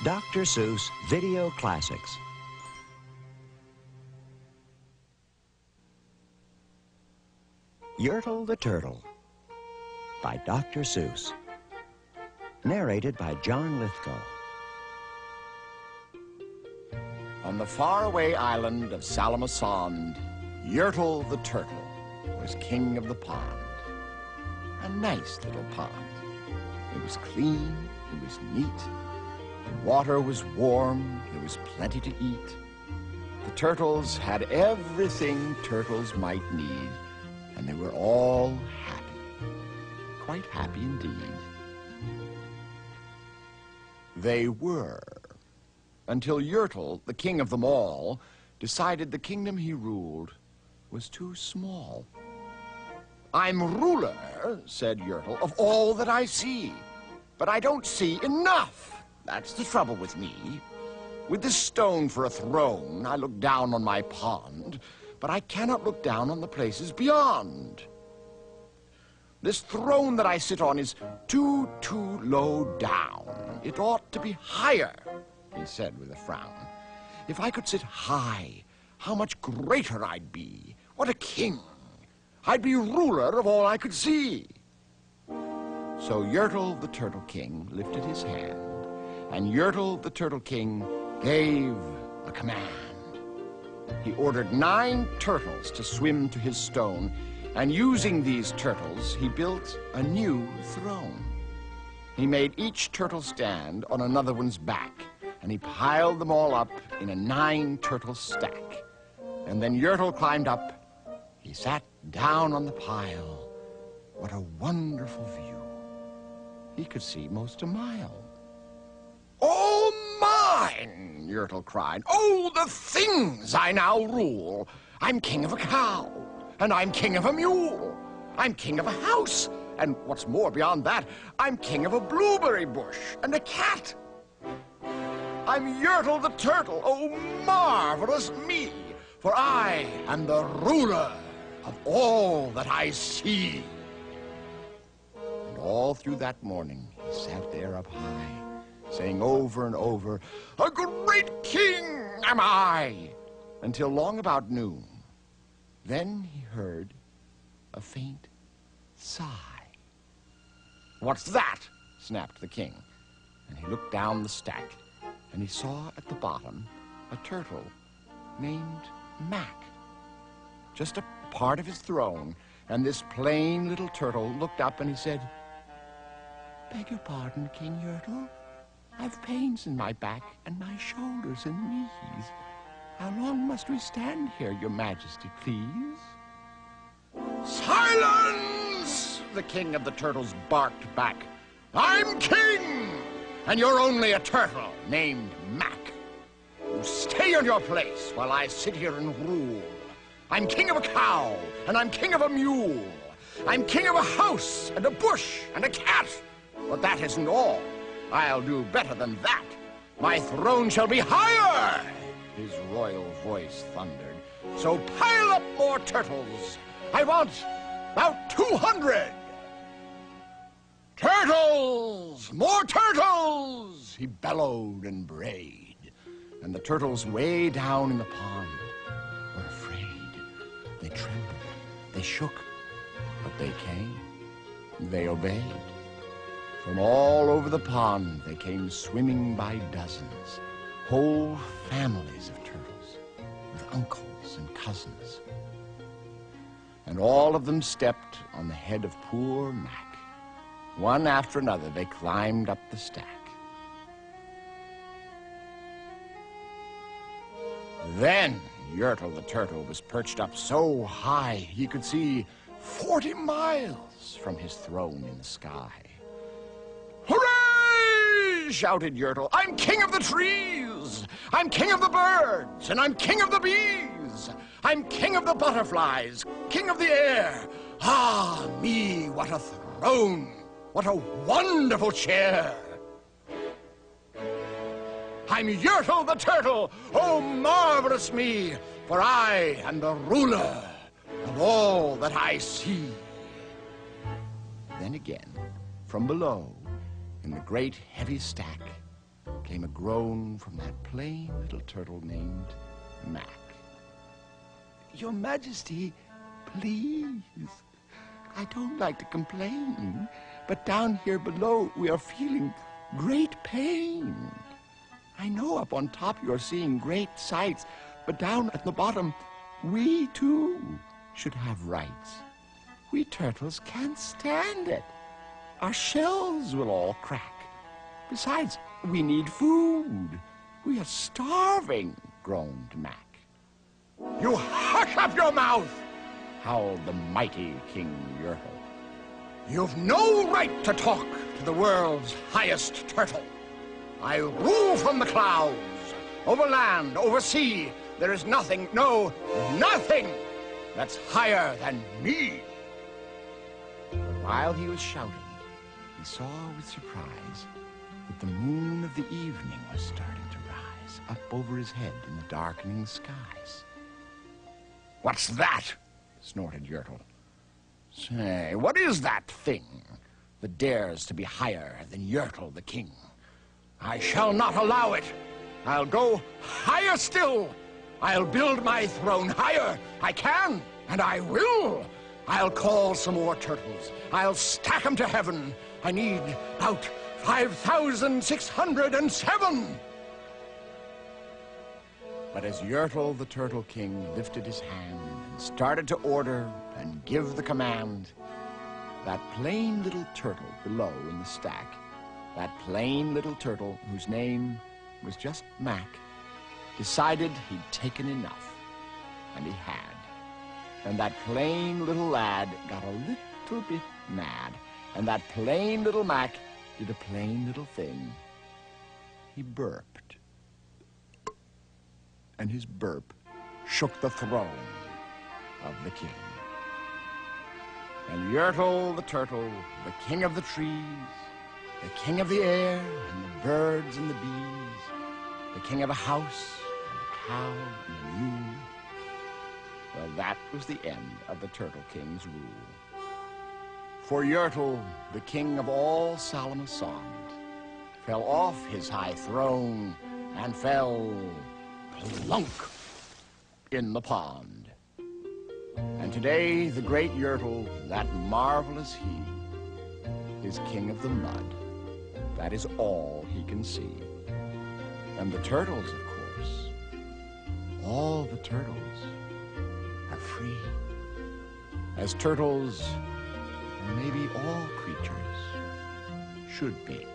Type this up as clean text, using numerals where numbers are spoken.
Dr. Seuss Video Classics. Yertle the Turtle by Dr. Seuss. Narrated by John Lithgow. On the faraway island of Salamasond, Yertle the Turtle was king of the pond. A nice little pond. It was clean, it was neat. The water was warm, there was plenty to eat. The turtles had everything turtles might need, and they were all happy. Quite happy indeed. They were, until Yertle, the king of them all, decided the kingdom he ruled was too small. "I'm ruler," said Yertle, "of all that I see, but I don't see enough. That's the trouble with me. With this stone for a throne, I look down on my pond, but I cannot look down on the places beyond. This throne that I sit on is too low down. It ought to be higher," he said with a frown. "If I could sit high, how much greater I'd be. What a king! I'd be ruler of all I could see." So Yertle the Turtle King lifted his hand, and Yertle the Turtle King gave a command. He ordered 9 turtles to swim to his stone, and using these turtles, he built a new throne. He made each turtle stand on another one's back, and he piled them all up in a 9-turtle stack. And then Yertle climbed up. He sat down on the pile. What a wonderful view. He could see most a mile. "All mine!" Yertle cried. "Oh, the things I now rule! I'm king of a cow, and I'm king of a mule. I'm king of a house, and what's more beyond that, I'm king of a blueberry bush and a cat. I'm Yertle the Turtle, oh, marvelous me, for I am the ruler of all that I see." And all through that morning, he sat there up high, saying over and over, "A great king am I," until long about noon. Then he heard a faint sigh. "What's that?" snapped the king. And he looked down the stack, and he saw at the bottom a turtle named Mac. Just a part of his throne, and this plain little turtle looked up and he said, "Beg your pardon, King Yertle. I've pains in my back and my shoulders and knees. How long must we stand here, your majesty, please?" "Silence!" the king of the turtles barked back. "I'm king, and you're only a turtle named Mac. You stay in your place while I sit here and rule. I'm king of a cow, and I'm king of a mule. I'm king of a house, and a bush, and a cat. But that isn't all. I'll do better than that. My throne shall be higher," his royal voice thundered. "So pile up more turtles. I want about 200. Turtles! More turtles!" he bellowed and brayed. And the turtles way down in the pond were afraid. They trembled, they shook, but they came, they obeyed. From all over the pond they came swimming by dozens, whole families of turtles, with uncles and cousins. And all of them stepped on the head of poor Mac. One after another they climbed up the stack. Then Yertle the Turtle was perched up so high he could see 40 miles from his throne in the sky. "Hooray!" shouted Yertle. "I'm king of the trees! I'm king of the birds! And I'm king of the bees! I'm king of the butterflies! King of the air! Ah, me, what a throne! What a wonderful chair! I'm Yertle the Turtle, oh, marvelous me, for I am the ruler of all that I see." Then again, from below, in the great heavy stack, came a groan from that plain little turtle named Mac. Your Majesty, please. I don't like to complain, but down here below we are feeling great pain. I know up on top you're seeing great sights, but down at the bottom, we too should have rights. We turtles can't stand it. Our shells will all crack. Besides, we need food. We are starving, groaned Mac. You hush up your mouth, howled the mighty King Yertle. You've no right to talk to the world's highest turtle. I rule from the clouds, over land, over sea. There is nothing, no, nothing that's higher than me. But while he was shouting, he saw with surprise that the moon of the evening was starting to rise up over his head in the darkening skies. What's that? Snorted Yertle. Say, what is that thing that dares to be higher than Yertle the king? I shall not allow it. I'll go higher still. I'll build my throne higher. I can, and I will. I'll call some more turtles. I'll stack 'em to heaven. I need about 5,607. But as Yertle the Turtle King lifted his hand and started to order and give the command, that plain little turtle below in the stack, that plain little turtle whose name was just Mac, decided he'd taken enough. And he had. And that plain little lad got a little bit mad. And that plain little Mac did a plain little thing. He burped. And his burp shook the throne of the king. And Yertle the turtle, the king of the trees, the king of the air and the birds and the bees, the king of a house and a cow and a mule, well, that was the end of the Turtle King's rule. For Yertle, the king of all Salamasond, fell off his high throne and fell plunk in the pond. And today, the great Yertle, that marvelous he, is king of the mud. That is all he can see. And the turtles, of course, all the turtles are free. As turtles, and maybe all creatures, should be.